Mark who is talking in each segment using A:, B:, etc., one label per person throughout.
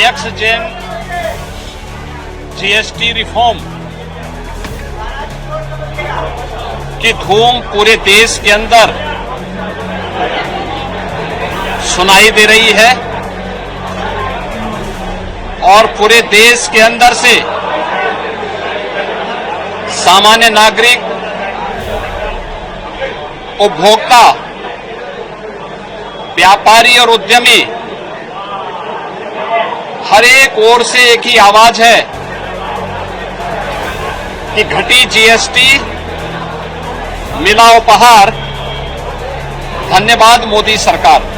A: Next gen GST reform की धूम पूरे देश के अंदर सुनाई दे रही है और पूरे देश के अंदर से सामान्य नागरिक, उपभोक्ता, व्यापारी और उद्यमी हर एक ओर से एक ही आवाज है कि घटी जीएसटी, मिला उपहार, धन्यवाद मोदी सरकार।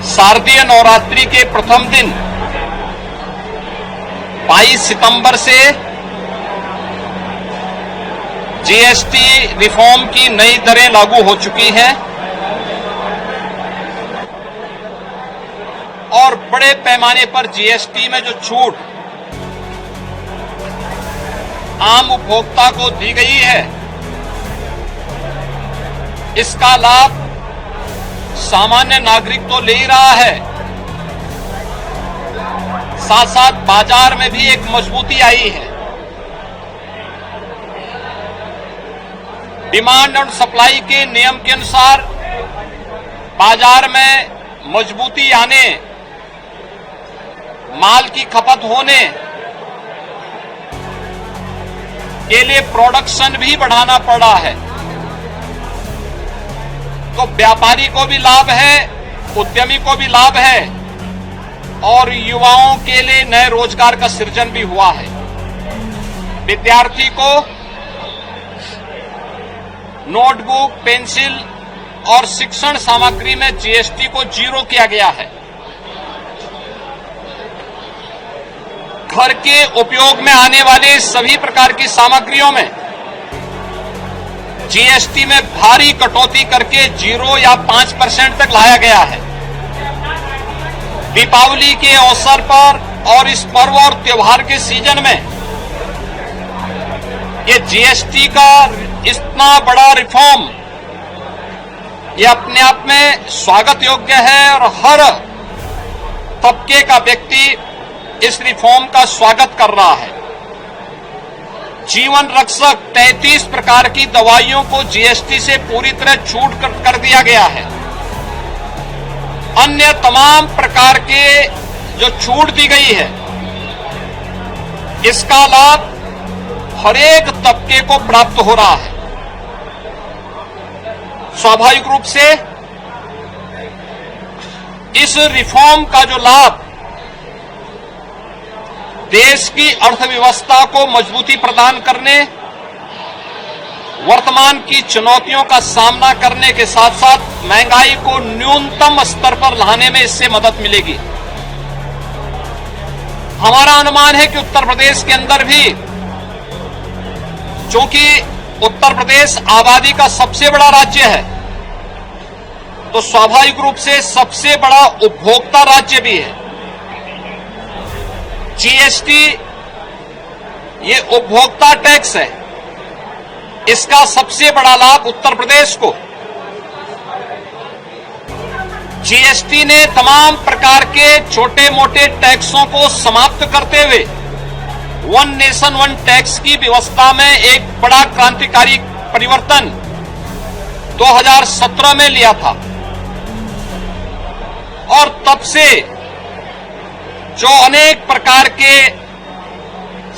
A: शारदीय नवरात्रि के प्रथम दिन 22 सितंबर से जीएसटी रिफॉर्म की नई दरें लागू हो चुकी हैं और बड़े पैमाने पर जीएसटी में जो छूट आम उपभोक्ता को दी गई है, इसका लाभ सामान्य नागरिक तो ले ही रहा है, साथ साथ बाजार में भी एक मजबूती आई है। डिमांड और सप्लाई के नियम के अनुसार बाजार में मजबूती आने, माल की खपत होने के लिए प्रोडक्शन भी बढ़ाना पड़ा है। तो व्यापारी को भी लाभ है, उद्यमी को भी लाभ है और युवाओं के लिए नए रोजगार का सृजन भी हुआ है। विद्यार्थी को नोटबुक, पेंसिल और शिक्षण सामग्री में जीएसटी को 0 किया गया है। घर के उपयोग में आने वाले सभी प्रकार की सामग्रियों में जीएसटी में भारी कटौती करके 0 या 5% तक लाया गया है। दीपावली के अवसर पर और इस पर्व और त्योहार के सीजन में ये जीएसटी का इतना बड़ा रिफॉर्म ये अपने आप में स्वागत योग्य है और हर तबके का व्यक्ति इस रिफॉर्म का स्वागत कर रहा है। जीवन रक्षक 33 प्रकार की दवाइयों को जीएसटी से पूरी तरह छूट कर दिया गया है। अन्य तमाम प्रकार के जो छूट दी गई है, इसका लाभ हर एक तबके को प्राप्त हो रहा है। स्वाभाविक रूप से इस रिफॉर्म का जो लाभ देश की अर्थव्यवस्था को मजबूती प्रदान करने, वर्तमान की चुनौतियों का सामना करने के साथ साथ महंगाई को न्यूनतम स्तर पर लाने में इससे मदद मिलेगी। हमारा अनुमान है कि उत्तर प्रदेश के अंदर भी, चूंकि उत्तर प्रदेश आबादी का सबसे बड़ा राज्य है, तो स्वाभाविक रूप से सबसे बड़ा उपभोक्ता राज्य भी है। जीएसटी ये उपभोक्ता टैक्स है, इसका सबसे बड़ा लाभ उत्तर प्रदेश को। जीएसटी ने तमाम प्रकार के छोटे मोटे टैक्सों को समाप्त करते हुए वन नेशन वन टैक्स की व्यवस्था में एक बड़ा क्रांतिकारी परिवर्तन 2017 में लिया था और तब से जो अनेक प्रकार के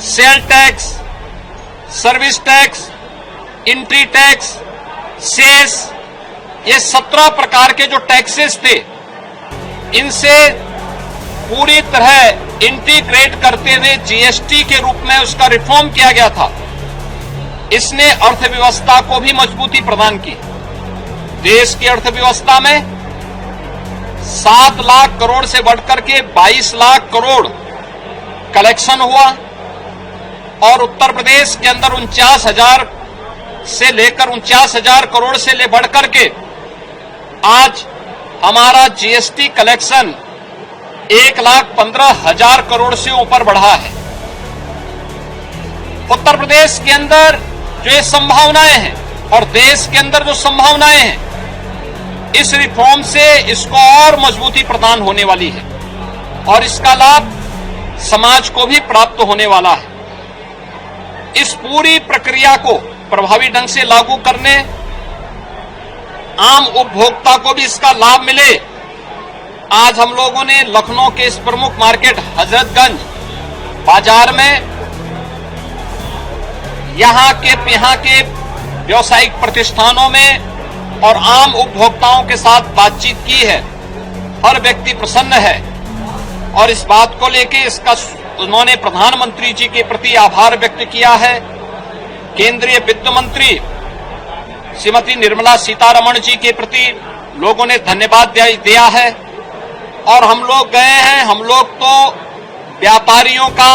A: sale tax, service tax, entry tax, cess, ये 17 प्रकार के जो टैक्सेस थे, इनसे पूरी तरह इंटीग्रेट करते हुए जीएसटी के रूप में उसका रिफॉर्म किया गया था। इसने अर्थव्यवस्था को भी मजबूती प्रदान की। देश की अर्थव्यवस्था में 7 लाख करोड़ से बढ़कर के 22 लाख करोड़ कलेक्शन हुआ और उत्तर प्रदेश के अंदर 49,000 से लेकर 49,000 करोड़ से ले बढ़कर के आज हमारा जीएसटी कलेक्शन 1,15,000 करोड़ से ऊपर बढ़ा है। उत्तर प्रदेश के अंदर जो ये संभावनाएं हैं और देश के अंदर जो संभावनाएं हैं, इस रिफॉर्म से इसको और मजबूती प्रदान होने वाली है और इसका लाभ समाज को भी प्राप्त होने वाला है। इस पूरी प्रक्रिया को प्रभावी ढंग से लागू करने, आम उपभोक्ता को भी इसका लाभ मिले। आज हम लोगों ने लखनऊ के इस प्रमुख मार्केट हजरतगंज बाजार में यहाँ के व्यावसायिक प्रतिष्ठानों में और आम उपभोक्ताओं के साथ बातचीत की है। हर व्यक्ति प्रसन्न है और इस बात को लेकर इसका उन्होंने प्रधानमंत्री जी के प्रति आभार व्यक्त किया है। केंद्रीय वित्त मंत्री श्रीमती निर्मला सीतारमण जी के प्रति लोगों ने धन्यवाद दिया है और हम लोग गए हैं। हम लोग तो व्यापारियों का,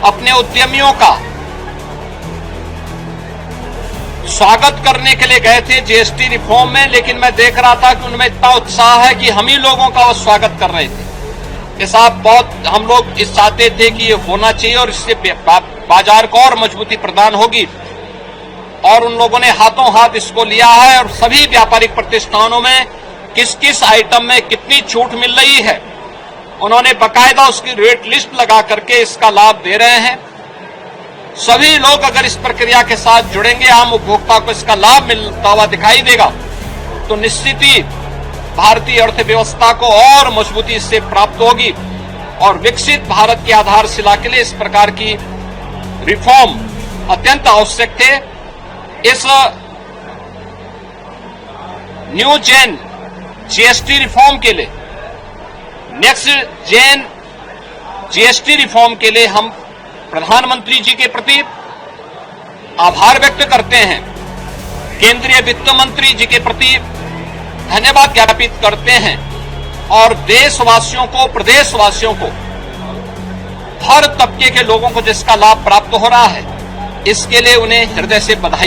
A: अपने उद्यमियों का स्वागत करने के लिए गए थे जीएसटी रिफॉर्म में, लेकिन मैं देख रहा था कि उनमें इतना उत्साह है कि हम ही लोगों का वो स्वागत कर रहे थे कि साहब बहुत हम लोग इस चाहते थे कि ये होना चाहिए और इससे बाजार को और मजबूती प्रदान होगी। और उन लोगों ने हाथों हाथ इसको लिया है और सभी व्यापारिक प्रतिष्ठानों में किस किस आइटम में कितनी छूट मिल रही है उन्होंने बकायदा उसकी रेट लिस्ट लगा करके इसका लाभ दे रहे हैं। सभी लोग अगर इस प्रक्रिया के साथ जुड़ेंगे, आम उपभोक्ता को इसका लाभ मिलता हुआ दिखाई देगा तो निश्चित ही भारतीय अर्थव्यवस्था को और मजबूती इससे प्राप्त होगी और विकसित भारत की आधारशिला के लिए इस प्रकार की रिफॉर्म अत्यंत आवश्यक थे। इस न्यू जेन जीएसटी रिफॉर्म के लिए, नेक्स्ट जेन जीएसटी रिफॉर्म के लिए हम प्रधानमंत्री जी के प्रति आभार व्यक्त करते हैं, केंद्रीय वित्त मंत्री जी के प्रति धन्यवाद ज्ञापित करते हैं और देशवासियों को, प्रदेशवासियों को, हर तबके के लोगों को जिसका लाभ प्राप्त हो रहा है इसके लिए उन्हें हृदय से बधाई